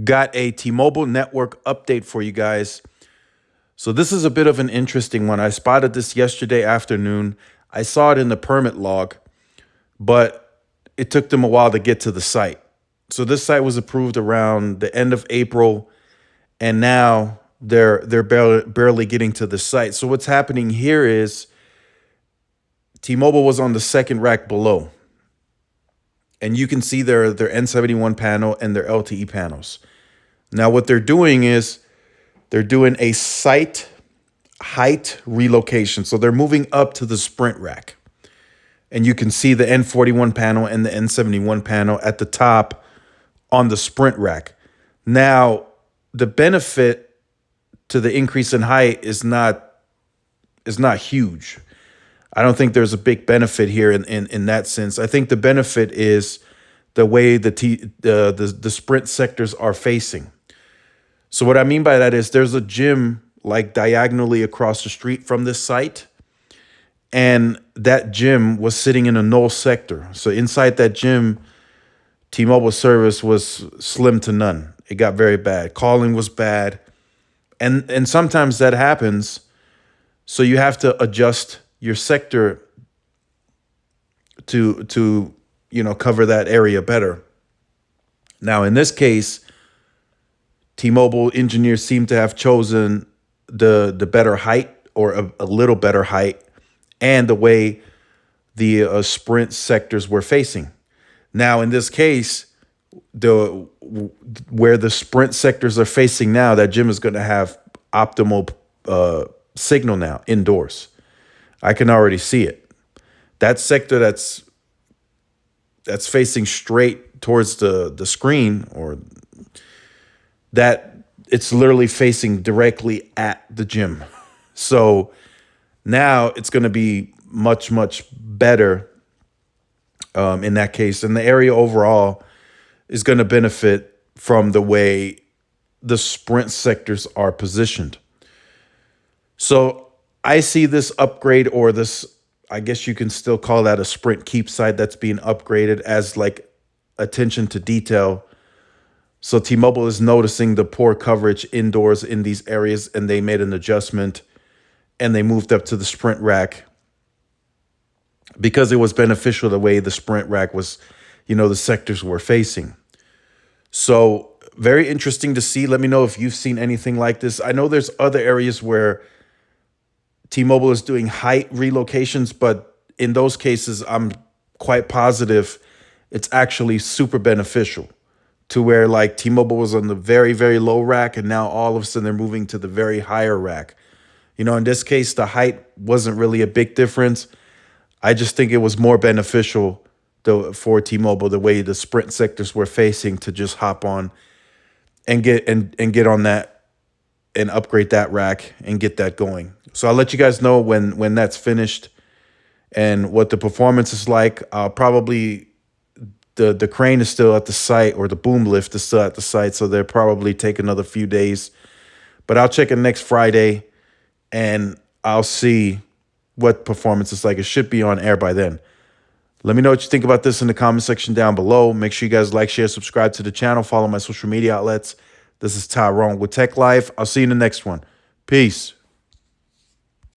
Got a T-Mobile network update for you guys. So this is a bit of an interesting one. I spotted this yesterday afternoon. I saw it in the permit log, but it took them a while to get to the site. So this site was approved around the end of April, and now they're barely getting to the site. So what's happening here is T-Mobile was on the second rack below, and you can see their N71 panel and their LTE panels. Now what they're doing is they're doing a site height relocation. So they're moving up to the Sprint rack. And you can see the N41 panel and the N71 panel at the top on the Sprint rack. Now, the benefit to the increase in height is not huge. I don't think there's a big benefit here in that sense. I think the benefit is the way the Sprint sectors are facing. So what I mean by that is there's a gym like diagonally across the street from this site, and that gym was sitting in a null sector. So inside that gym, T-Mobile service was slim to none. It got very bad. Calling was bad. And sometimes that happens. So you have to adjust your sector to cover that area better. Now in this case, T-Mobile engineers seem to have chosen the better height, or a little better height, and the way the Sprint sectors were facing. Now, in this case, where the Sprint sectors are facing now, that gym is going to have optimal signal now indoors. I can already see it. That sector that's facing straight towards the screen, or that it's literally facing directly at the gym. So now it's going to be much, much better in that case. And the area overall is going to benefit from the way the Sprint sectors are positioned. So I see this upgrade, or this, I guess you can still call that a Sprint keep site that's being upgraded, as like attention to detail. So T-Mobile is noticing the poor coverage indoors in these areas, and they made an adjustment, and they moved up to the Sprint rack because it was beneficial the way the Sprint rack was, the sectors were facing. So very interesting to see. Let me know if you've seen anything like this. I know there's other areas where T-Mobile is doing height relocations, but in those cases, I'm quite positive it's actually super beneficial, to where like T-Mobile was on the very, very low rack, and now all of a sudden they're moving to the very higher rack. In this case, the height wasn't really a big difference. I just think it was more beneficial for T-Mobile, the way the Sprint sectors were facing, to just hop on and get on that and upgrade that rack and get that going. So I'll let you guys know when that's finished and what the performance is like. Probably the crane is still at the site, or the boom lift is still at the site, so they'll probably take another few days. But I'll check it next Friday, and I'll see what performance is like. It should be on air by then. Let me know what you think about this in the comment section down below. Make sure you guys like, share, subscribe to the channel, follow my social media outlets. This is Tyrone with Tech Life. I'll see you in the next one. Peace.